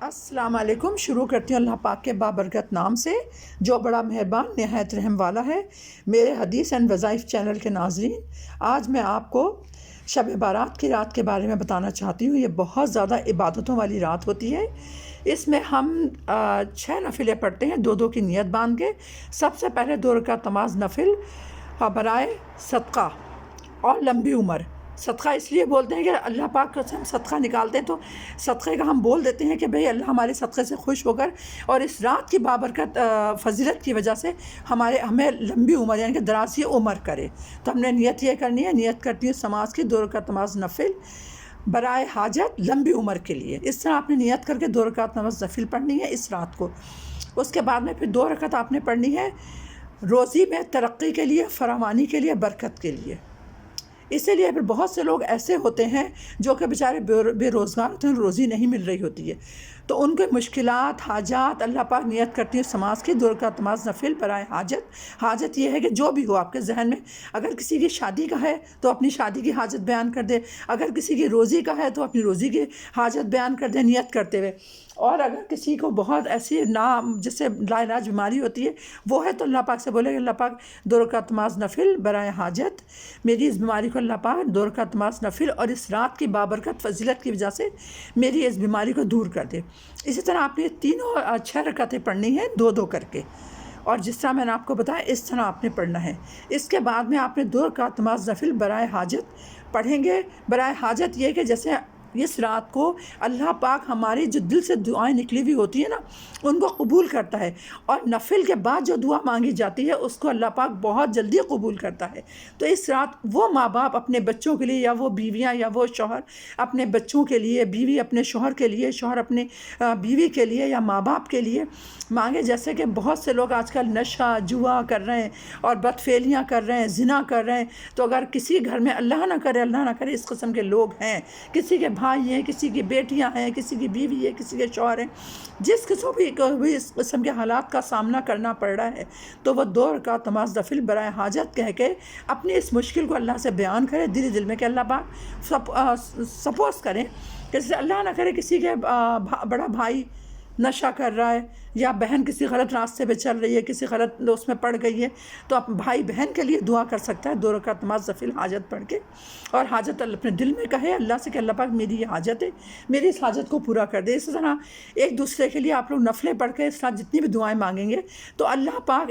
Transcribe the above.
السلام علیکم۔ شروع کرتی ہوں اللہ پاک کے بابرکت نام سے جو بڑا مہربان نہایت رحم والا ہے۔ میرے حدیث اینڈ وظائف چینل کے ناظرین، آج میں آپ کو شب بارات کی رات کے بارے میں بتانا چاہتی ہوں۔ یہ بہت زیادہ عبادتوں والی رات ہوتی ہے۔ اس میں ہم 6 نفلیں پڑھتے ہیں، 2 کی نیت باندھ کے۔ سب سے پہلے 2 رکعت نماز نفل برائے صدقہ اور لمبی عمر۔ صدقہ اس لیے بولتے ہیں کہ اللہ پاک سے ہم صدقہ نکالتے ہیں تو صدقے کا ہم بول دیتے ہیں کہ بھئی اللہ ہمارے صدقے سے خوش ہو کر اور اس رات کی بابرکت فضیلت کی وجہ سے ہمیں لمبی عمر یعنی کہ دراز عمر کرے۔ تو ہم نے نیت یہ کرنی ہے، نیت کرتی ہوں سماج کی 2 رکعت نماز نفل برائے حاجت لمبی عمر کے لیے۔ اس طرح آپ نے نیت کر کے 2 رکعت نماز نفل پڑھنی ہے اس رات کو۔ اس کے بعد میں پھر 2 رکعت آپ نے پڑھنی ہے روزی میں ترقی کے لیے، فراوانی کے لیے، برکت کے لیے۔ اسی لیے پھر بہت سے لوگ ایسے ہوتے ہیں جو کہ بیچارے بے روزگار ہوتے ہیں، روزی نہیں مل رہی ہوتی ہے، تو ان کے مشکلات، حاجات اللہ پاک نیت کرتی ہے سماج کی 2 رکعت نماز نفل برائے حاجت۔ حاجت یہ ہے کہ جو بھی ہو آپ کے ذہن میں، اگر کسی کی شادی کا ہے تو اپنی شادی کی حاجت بیان کر دے، اگر کسی کی روزی کا ہے تو اپنی روزی کی حاجت بیان کر دے نیت کرتے ہوئے، اور اگر کسی کو بہت ایسی جس سے لا علاج بیماری ہوتی ہے وہ ہے تو اللہ پاک سے بولے کہ اللہ پاک 2 رکعت نماز نفل برائے حاجت، میری اس بیماری کو اللہ پاک 2 رکعت نماز نفل اور اس رات کی بابرکت فضیلت کی وجہ سے میری اس بیماری کو دور کر دے۔ اسی طرح آپ نے تینوں 6 رکعتیں پڑھنی ہیں 2 کر کے، اور جس طرح میں نے آپ کو بتایا اس طرح آپ نے پڑھنا ہے۔ اس کے بعد میں آپ نے 2 رکعت نماز نفل برائے حاجت پڑھیں گے۔ برائے حاجت یہ کہ جیسے اس رات کو اللہ پاک ہماری جو دل سے دعائیں نکلی ہوئی ہوتی ہیں نا ان کو قبول کرتا ہے، اور نفل کے بعد جو دعا مانگی جاتی ہے اس کو اللہ پاک بہت جلدی قبول کرتا ہے۔ تو اس رات وہ ماں باپ اپنے بچوں کے لیے، یا وہ بیویاں یا وہ شوہر اپنے بچوں کے لیے، بیوی اپنے شوہر کے لیے، شوہر اپنے بیوی کے لیے یا ماں باپ کے لیے مانگے۔ جیسے کہ بہت سے لوگ آج کل نشہ جوا کر رہے ہیں اور بدفعلیاں کر رہے ہیں، زنا کر رہے ہیں، تو اگر کسی گھر میں اللہ نہ کرے اس قسم کے لوگ ہیں، کسی کے بھائی ہیں، کسی کی بیٹیاں ہیں، کسی کی بیوی ہے، کسی کے شوہر ہیں، جس قسم بھی اس قسم کے حالات کا سامنا کرنا پڑ رہا ہے، تو وہ 2 رکعت نماز نفل برائے حاجت کہہ کے اپنی اس مشکل کو اللہ سے بیان کرے دل میں کہ اللہ پاک سپوز کریں کہ اللہ نہ کرے کسی کے بڑا بھائی نشہ کر رہا ہے یا بہن کسی غلط راستے پہ چل رہی ہے، کسی غلط اس میں پڑ گئی ہے، تو بھائی بہن کے لیے دعا کر سکتا ہے 2 رکعت نماز نفل حاجت پڑھ کے، اور حاجت اپنے دل میں کہے اللہ سے کہ اللہ پاک میری یہ حاجت ہے، میری اس حاجت کو پورا کر دے۔ اسی طرح ایک دوسرے کے لیے آپ لوگ نفلیں پڑھ کے اس طرح جتنی بھی دعائیں مانگیں گے تو اللہ پاک